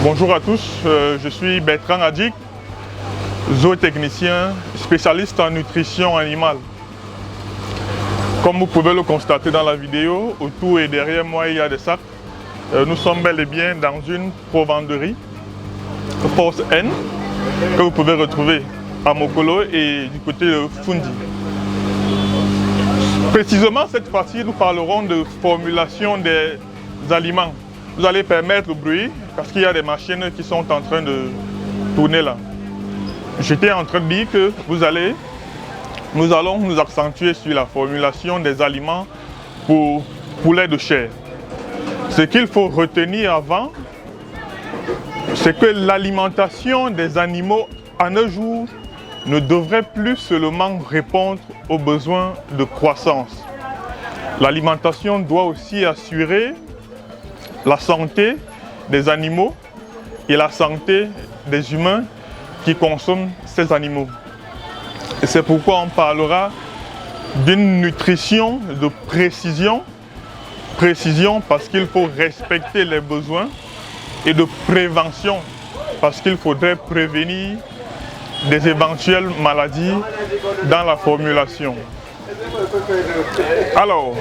Bonjour à tous, je suis Bertrand Adjik, zootechnicien, spécialiste en nutrition animale. Comme vous pouvez le constater dans la vidéo, autour et derrière moi il y a des sacs. Nous sommes bel et bien dans une provenderie Force N que vous pouvez retrouver à Mokolo et du côté de Fundi. Précisément cette fois-ci, nous parlerons de formulation des aliments. Vous allez permettre le bruit parce qu'il y a des machines qui sont en train de tourner là. J'étais en train de dire que nous allons nous accentuer sur la formulation des aliments pour poulet de chair. Ce qu'il faut retenir avant, c'est que l'alimentation des animaux en un jour ne devrait plus seulement répondre aux besoins de croissance. L'alimentation doit aussi assurer la santé des animaux et la santé des humains qui consomment ces animaux. Et c'est pourquoi on parlera d'une nutrition de précision. Précision parce qu'il faut respecter les besoins et de prévention parce qu'il faudrait prévenir des éventuelles maladies dans la formulation. Alors,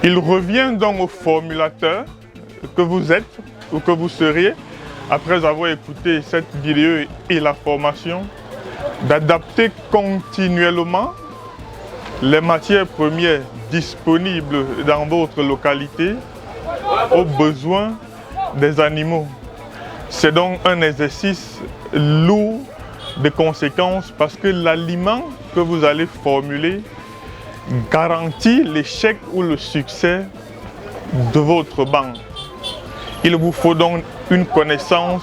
il revient donc au formulateur que vous êtes ou que vous seriez, après avoir écouté cette vidéo et la formation, d'adapter continuellement les matières premières disponibles dans votre localité aux besoins des animaux. C'est donc un exercice lourd de conséquences parce que l'aliment que vous allez formuler garantit l'échec ou le succès de votre banque. Il vous faut donc une connaissance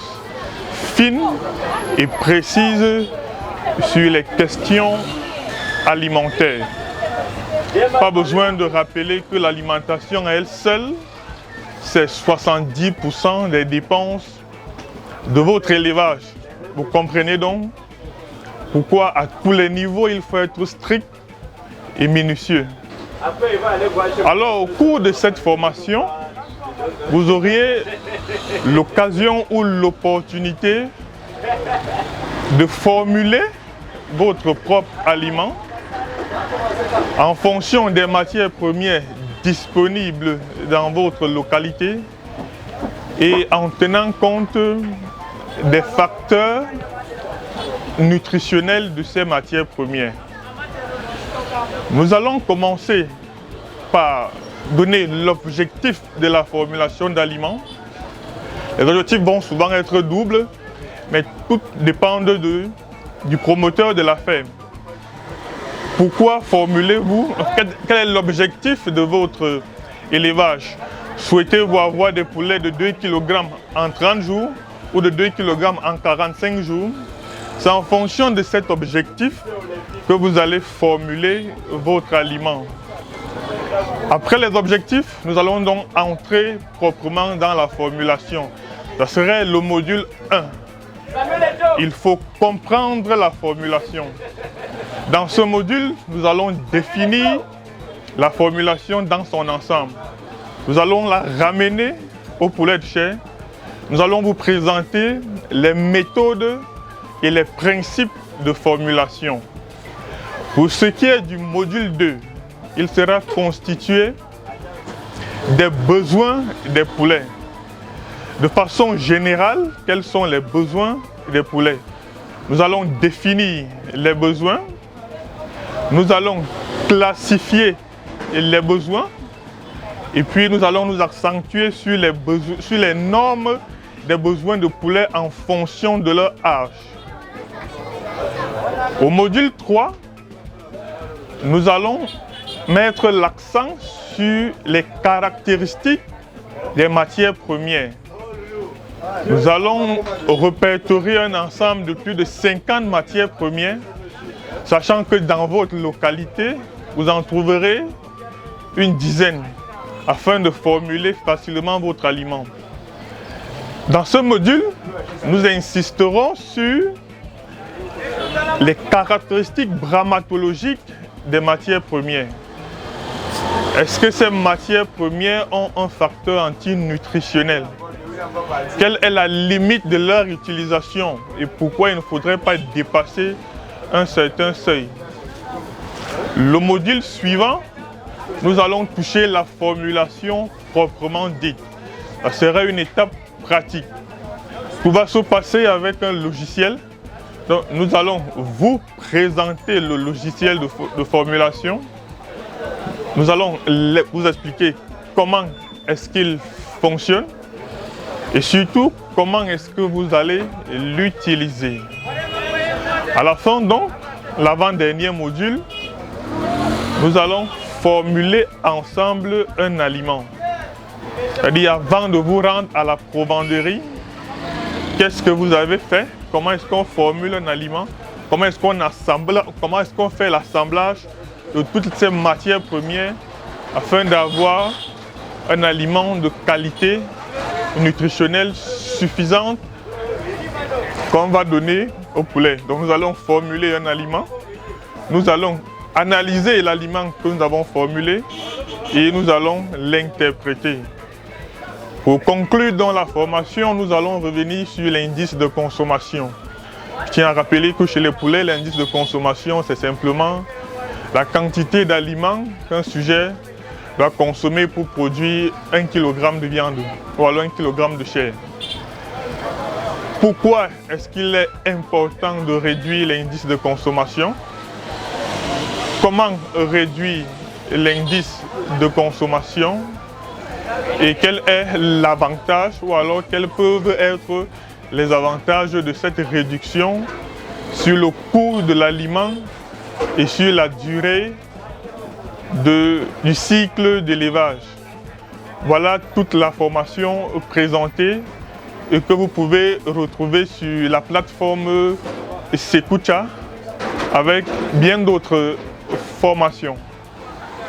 fine et précise sur les questions alimentaires. Pas besoin de rappeler que l'alimentation à elle seule, c'est 70% des dépenses de votre élevage. Vous comprenez donc pourquoi à tous les niveaux il faut être strict et minutieux. Alors au cours de cette formation, vous auriez l'occasion ou l'opportunité de formuler votre propre aliment en fonction des matières premières disponibles dans votre localité et en tenant compte des facteurs nutritionnels de ces matières premières. Nous allons commencer par donner l'objectif de la formulation d'aliments. Les objectifs vont souvent être doubles, mais tout dépend du promoteur de la ferme. Pourquoi formulez-vous? Quel est l'objectif de votre élevage? Souhaitez-vous avoir des poulets de 2 kg en 30 jours ou de 2 kg en 45 jours? C'est en fonction de cet objectif que vous allez formuler votre aliment. Après les objectifs, nous allons donc entrer proprement dans la formulation. Ça serait le module 1. Il faut comprendre la formulation. Dans ce module, nous allons définir la formulation dans son ensemble. Nous allons la ramener au poulet de chair. Nous allons vous présenter les méthodes et les principes de formulation. Pour ce qui est du module 2, il sera constitué des besoins des poulets. De façon générale, quels sont les besoins des poulets? Nous allons définir les besoins. Nous allons classifier les besoins. Et puis nous allons nous accentuer sur les normes des besoins de poulet en fonction de leur âge. Au module 3, nous allons mettre l'accent sur les caractéristiques des matières premières. Nous allons répertorier un ensemble de plus de 50 matières premières, sachant que dans votre localité, vous en trouverez une dizaine afin de formuler facilement votre aliment. Dans ce module, nous insisterons sur les caractéristiques brammatologiques des matières premières. Est-ce que ces matières premières ont un facteur antinutritionnel? quelle est la limite de leur utilisation et pourquoi il ne faudrait pas dépasser un certain seuil. Le module suivant, nous allons toucher la formulation proprement dite. Ça sera une étape pratique. Tout va se passer avec un logiciel. Donc, nous allons vous présenter le logiciel de formulation. Nous allons vous expliquer comment est-ce qu'il fonctionne et surtout comment est-ce que vous allez l'utiliser. À la fin donc, l'avant-dernier module, nous allons formuler ensemble un aliment. C'est-à-dire avant de vous rendre à la provenderie, qu'est-ce que vous avez fait? Comment est-ce qu'on formule un aliment? Comment est-ce qu'on assemble? Comment est-ce qu'on fait l'assemblage de toutes ces matières premières afin d'avoir un aliment de qualité nutritionnelle suffisante qu'on va donner au poulet. Donc nous allons formuler un aliment, nous allons analyser l'aliment que nous avons formulé et nous allons l'interpréter. Pour conclure dans la formation, nous allons revenir sur l'indice de consommation. Je tiens à rappeler que chez les poulets, l'indice de consommation, c'est simplement la quantité d'aliments qu'un sujet doit consommer pour produire 1 kg de viande ou alors 1 kg de chair. Pourquoi est-ce qu'il est important de réduire l'indice de consommation? Comment réduire l'indice de consommation? Et quel est l'avantage ou alors quels peuvent être les avantages de cette réduction sur le coût de l'aliment et sur la durée du cycle d'élevage. Voilà toute la formation présentée et que vous pouvez retrouver sur la plateforme Sekucha avec bien d'autres formations.